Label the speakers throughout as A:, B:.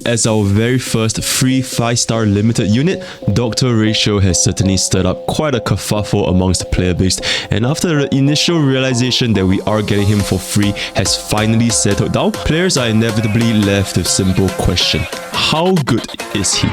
A: As our very first free 5-star limited unit, Dr. Ratio has certainly stirred up quite a kerfuffle amongst the player base, and after the initial realization that we are getting him for free has finally settled down, players are inevitably left with a simple question: how good is he?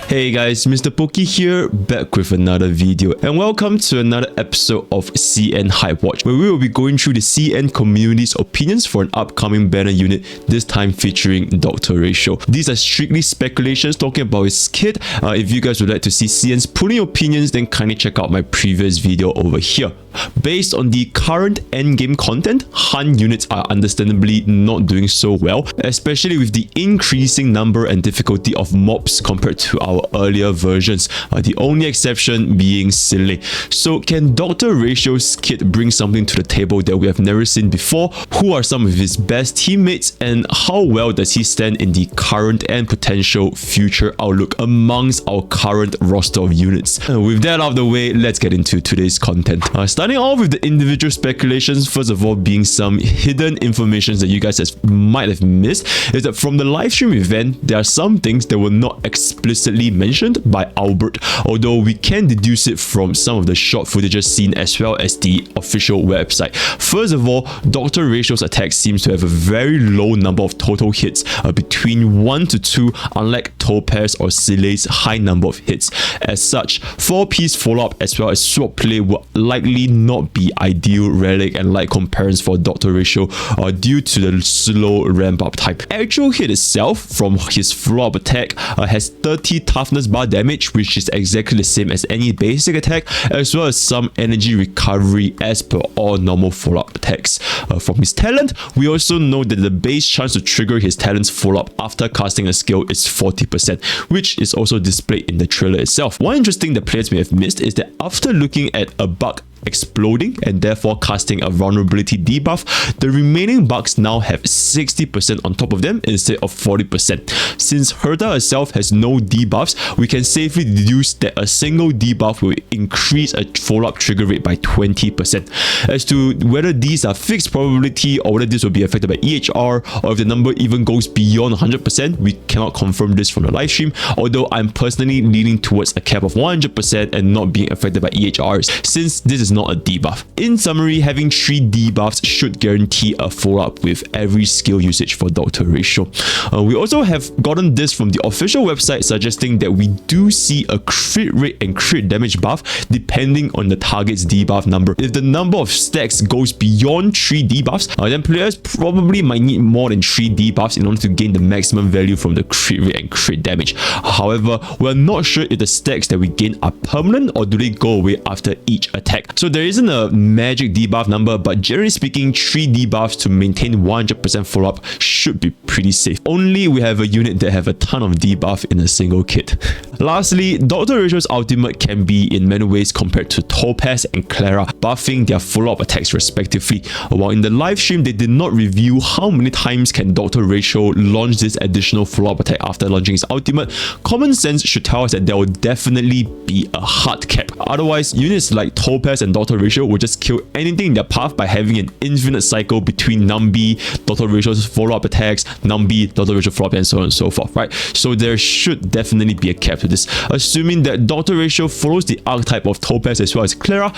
A: Hey guys, Mr. Pokey here, back with another video, and welcome to another episode of CN Hype Watch, where we will be going through the CN community's opinions for an upcoming banner unit, this time featuring Dr. Ratio. These are strictly speculations talking about his kit. If you guys would like to see CN's pulling opinions, then kindly check out my previous video over here. Based on the current endgame content, hunt units are understandably not doing so well, especially with the increasing number and difficulty of mobs compared to our earlier versions, the only exception being Silly. So can Dr. Ratio's kit bring something to the table that we have never seen before? Who are some of his best teammates, and how well does he stand in the current and potential future outlook amongst our current roster of units? With that out of the way, let's get into today's content. Starting off with the individual speculations, first of all being some hidden information that you guys might have missed, is that from the live stream event, there are some things that were not explicitly mentioned by Albert, although we can deduce it from some of the short footages seen as well as the official website. First of all, Dr. Ratio's attack seems to have a very low number of total hits, between 1 to 2, unlike Topaz or Silei's high number of hits. As such, 4-piece follow-up as well as swap play will likely not be ideal relic and light comparisons for Dr. Ratio due to the slow ramp up time. Actual hit itself from his follow-up attack has 30 toughness bar damage, which is exactly the same as any basic attack, as well as some energy recovery as per all normal follow-up attacks. From his talent, we also know that the base chance to trigger his talent's follow-up after casting a skill is 40%, which is also displayed in the trailer itself. One interesting that players may have missed is that after looking at a bug exploding and therefore casting a vulnerability debuff, the remaining bugs now have 60% on top of them instead of 40%. Since Herta herself has no debuffs, we can safely deduce that a single debuff will increase a follow-up trigger rate by 20%. As to whether these are fixed probability or whether this will be affected by EHR, or if the number even goes beyond 100%, we cannot confirm this from the live stream, although I'm personally leaning towards a cap of 100% and not being affected by EHRs, since this is not a debuff. In summary, having 3 debuffs should guarantee a follow-up with every skill usage for Dr. Ratio. We also have gotten this from the official website, suggesting that we do see a crit rate and crit damage buff depending on the target's debuff number. If the number of stacks goes beyond 3 debuffs, then players probably might need more than 3 debuffs in order to gain the maximum value from the crit rate and crit damage. However, we're not sure if the stacks that we gain are permanent or do they go away after each attack. So there isn't a magic debuff number, but generally speaking, 3 debuffs to maintain 100% follow-up should be pretty safe. Only we have a unit that have a ton of debuff in a single kit. Lastly, Dr. Ratio's ultimate can be in many ways compared to Topaz and Clara, buffing their follow-up attacks respectively. While in the live stream, they did not review how many times can Dr. Ratio launch this additional follow-up attack after launching his ultimate. Common sense should tell us that there will definitely be a hard cap. Otherwise, units like Topaz and Dr. Ratio will just kill anything in their path by having an infinite cycle between Numbi, Dr. Ratio's follow-up attacks, Numbi, Dr. Ratio follow-up, and so on and so forth, right? So there should definitely be a cap to this. Assuming that Dr. Ratio follows the archetype of Topaz as well as Clara,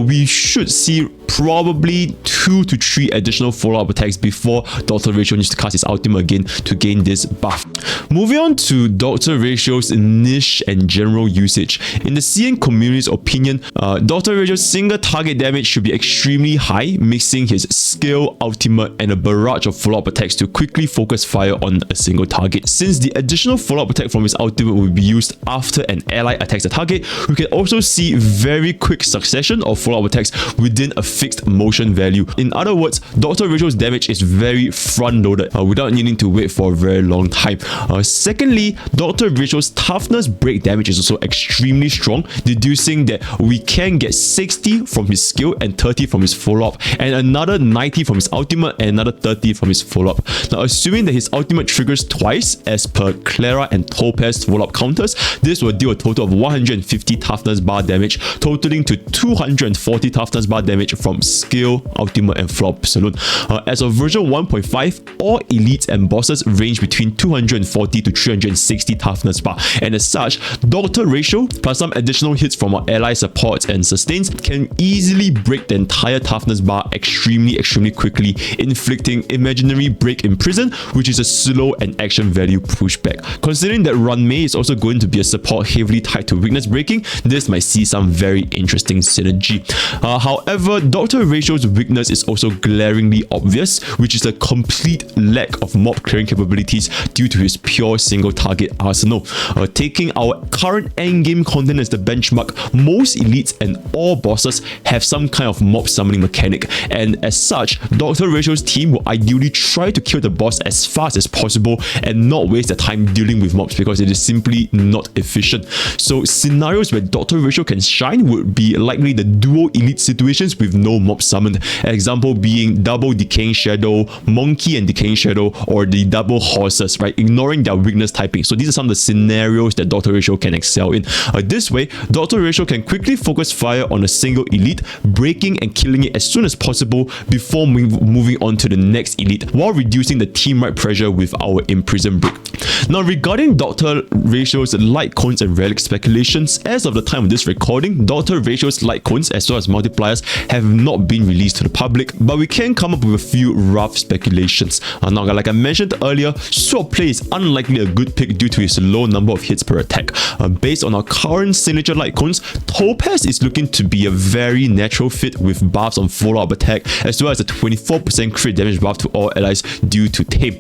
A: we should see probably 2 to 3 additional follow-up attacks before Dr. Ratio needs to cast his ultimate again to gain this buff. Moving on to Dr. Ratio's niche and general usage. In the CN community's opinion, Dr. Ratio's single target damage should be extremely high, mixing his skill, ultimate, and a barrage of follow-up attacks to quickly focus fire on a single target. Since the additional follow-up attack from his ultimate will be used after an ally attacks the target, we can also see very quick succession of follow-up attacks within a fixed motion value. In other words, Dr. Ratio's damage is very front-loaded without needing to wait for a very long time. Secondly, Dr. Ratio's toughness break damage is also extremely strong, deducing that we can get 60 from his skill and 30 from his follow-up, and another 90 from his ultimate and another 30 from his follow-up. Now, assuming that his ultimate triggers twice as per Clara and Topaz follow-up counters, This will deal a total of 150 toughness bar damage, totaling to 240 toughness bar damage from skill, ultimate, and flop saloon. As of version 1.5, all elites and bosses range between 240 to 360 toughness bar, and as such, Doctor Ratio plus some additional hits from our ally supports and sustains can easily break the entire toughness bar extremely quickly, inflicting imaginary break in prison, which is a slow and action value pushback. Considering that Run Mei is also going to be a support heavily tied to weakness breaking, this might see some very interesting synergy. However, Doctor Ratio's weakness is also glaringly obvious, which is a complete lack of mob clearing capabilities due to his pure single target arsenal. Taking our current endgame content as the benchmark, most elites and all bosses have some kind of mob summoning mechanic, and as such, Doctor Ratio's team will ideally try to kill the boss as fast as possible and not waste their time dealing with mobs because it is simply not efficient. So scenarios where Doctor Ratio can shine would be likely the duo elite situations with no mob summoned, example being double Decaying Shadow, Monkey and Decaying Shadow, or the double horses, right, ignoring their weakness typing. So these are some of the scenarios that Doctor Ratio can excel in. This way, Doctor Ratio can quickly focus fire on a single elite, breaking and killing it as soon as possible before moving on to the next elite, while reducing the team-wide pressure with our Imprison Break. Now, regarding Doctor Ratio's light cones and relic speculations, as of the time of this recording, Doctor Ratio's light cones as well as multipliers have not been released to the public, but we can come up with a few rough speculations. Now, like I mentioned earlier, Sword Play is unlikely a good pick due to his low number of hits per attack. Based on our current signature light cones, Topaz is looking to be a very natural fit with buffs on follow-up attack, as well as a 24% crit damage buff to all allies due to Tame.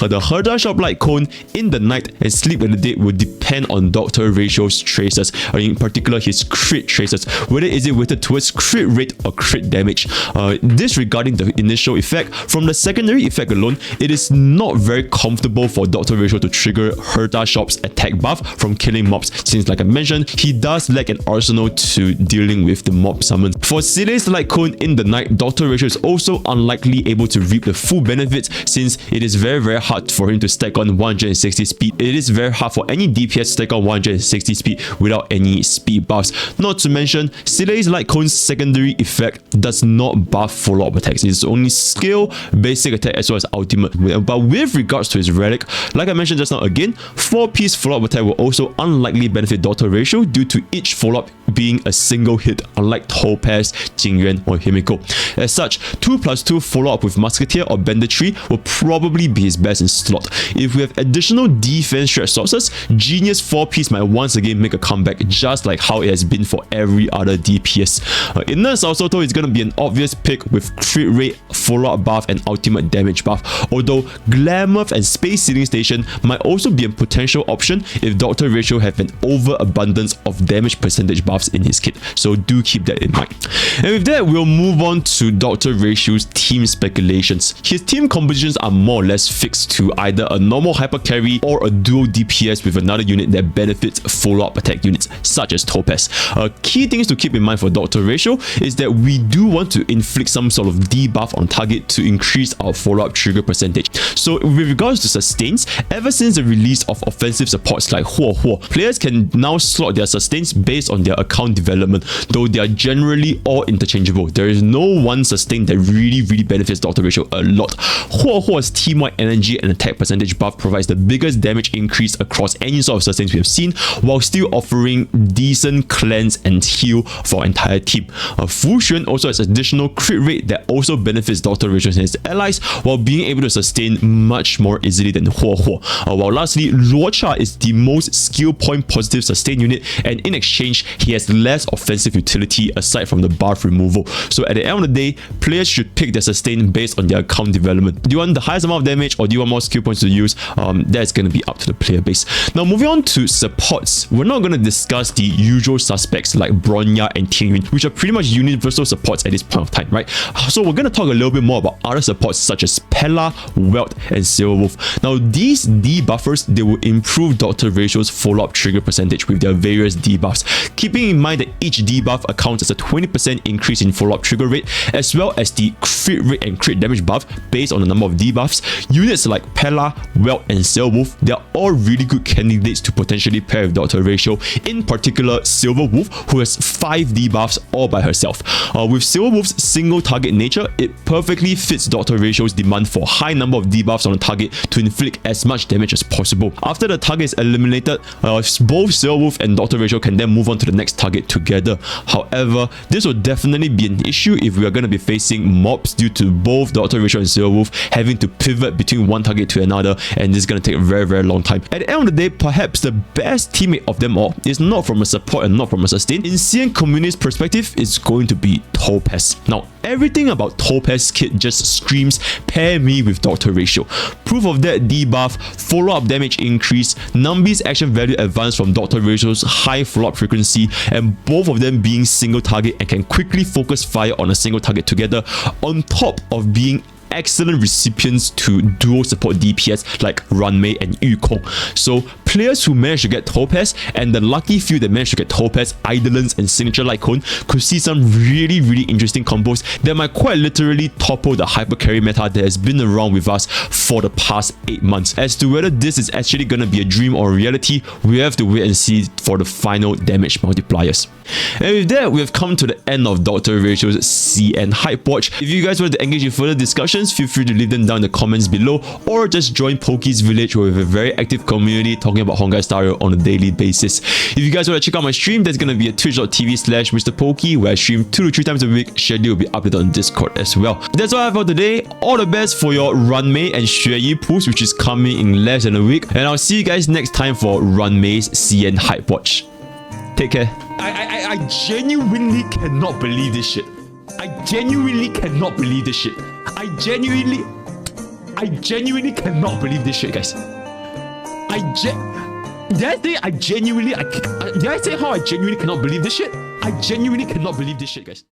A: The Herda Shop light cone in the night and Sleep at the Dead will depend on Doctor Ratio's traces, in particular his crit traces, whether is it weighted towards crit rate or crit damage. Disregarding the initial effect, from the secondary effect alone, it is not very comfortable for Doctor Ratio to trigger Herda Shop's attack buff from killing mobs, since like I mentioned, he does lack an arsenal to dealing with the mob summon. For Silei's light cone in the night, Doctor Ratio is also unlikely able to reap the full benefits, since it is very hard for him to stack on 160 speed. It is very hard for any DPS to stack on 160 speed without any speed buffs. Not to mention, Silei's light cone's secondary effect does not buff follow-up attacks. It's only skill, basic attack, as well as ultimate. But with regards to his relic, like I mentioned just now again, 4-piece follow-up attack will also unlikely benefit Doctor Ratio due to each follow-up being a single hit, unlike Topaz, Jingyuan, or Himiko. As such, 2+2 follow-up with Musketeer or Banditry will probably be his best in slot. If we have additional defense stretch sources, Genius 4-piece might once again make a comeback, just like how it has been for every other DPS. Inner Salsoto is going to be an obvious pick with crit rate, follow-up buff, and ultimate damage buff, although Glamour and Space Sealing Station might also be a potential option if Doctor Ratio have an overabundance of damage percentage buffs in his kit, so do keep that in mind. And with that, we'll move on to Doctor Ratio's team speculations. His team compositions are more or less fixed to either a normal hyper carry or a dual DPS with another unit that benefits follow-up attack units, such as Topaz. Key things to keep in mind for Doctor Ratio is that we do want to inflict some sort of debuff on target to increase our follow-up trigger percentage. So with regards to sustains, ever since the release of offensive supports like Huo, players can now slot their sustains based on their account development, though they are generally all interchangeable. There is no one sustain that really benefits Doctor Ratio a lot. Huo's team-wide energy and attack percentage buff provides the biggest damage increase across any sort of sustains we have seen, while still offering decent cleanse and heal for our entire team. Fu Xuan also has additional crit rate that also benefits Doctor Ratio and his allies, while being able to sustain much more easily than Huo. While lastly, Luocha is the most skill point positive sustain unit, and in exchange, he has less offensive utility aside from the buff removal. So at the end of the day, players should pick their sustain based on their account development. Do you want the highest amount of damage, or do you want more skill points to use? That's going to be up to the player base. Now, moving on to supports, we're not going to discuss the usual suspects like Bronya and Tingyun, which are pretty much universal supports at this point of time, right? So we're going to talk a little bit more about other supports such as Pella, Welt, and Silverwolf. Now, these debuffers, they will improve Doctor Ratio's follow-up trigger percentage with their various debuffs, keeping in mind that each debuff accounts as a 20% increase in follow-up trigger rate, as well as the crit rate and crit damage buff based on the number of debuffs. Units like Pella, Welt, and Silverwolf, they're all really good candidates to potentially pair with Dr. Ratio, in particular Silver Wolf, who has 5 debuffs all by herself. With Silver Wolf's single target nature, it perfectly fits Dr. Ratio's demand for a high number of debuffs on the target to inflict as much damage as possible. After the target is eliminated, both Silver Wolf and Dr. Ratio can then move on to the next target together. However, this will definitely be an issue if we are going to be facing mobs due to both Dr. Ratio and Silver Wolf having to pivot between one target to another, and this is going to take a very long time. At the end of the day, perhaps the best teammate of them all is not from a support and not from a sustain. In CN Community's perspective, it's going to be Topaz. Now, everything about Topaz's kit just screams pair me with Dr. Ratio. Proof of that debuff, follow-up damage increase, Nambi's action value advance from Dr. Ratio's high follow-up frequency, and both of them being single target and can quickly focus fire on a single target together, on top of being excellent recipients to dual support DPS like Runmei and Yukong. So players who managed to get Topaz, and the lucky few that managed to get Topaz, Eidolons and Signature Light Cone, could see some really interesting combos that might quite literally topple the hyper carry meta that has been around with us for the past 8 months. As to whether this is actually gonna be a dream or a reality, we have to wait and see for the final damage multipliers. And with that, we have come to the end of Dr. Ratio's CN Hype Watch. If you guys want to engage in further discussions, feel free to leave them down in the comments below, or just join Poki's Village, where we have a very active community talking about Honkai Star Rail on a daily basis. If you guys want to check out my stream, there's going to be a twitch.tv/MrPoki, where I stream 2 to 3 times a week. Schedule will be updated on Discord as well. That's all I have for today. All the best for your Runmei and Xueyi pools, which is coming in less than a week. And I'll see you guys next time for Runmei's CN Hype Watch. Take care. I genuinely cannot believe this shit. I genuinely cannot believe this shit. I genuinely cannot believe this shit, guys. Did I say how I genuinely cannot believe this shit? I genuinely cannot believe this shit, guys.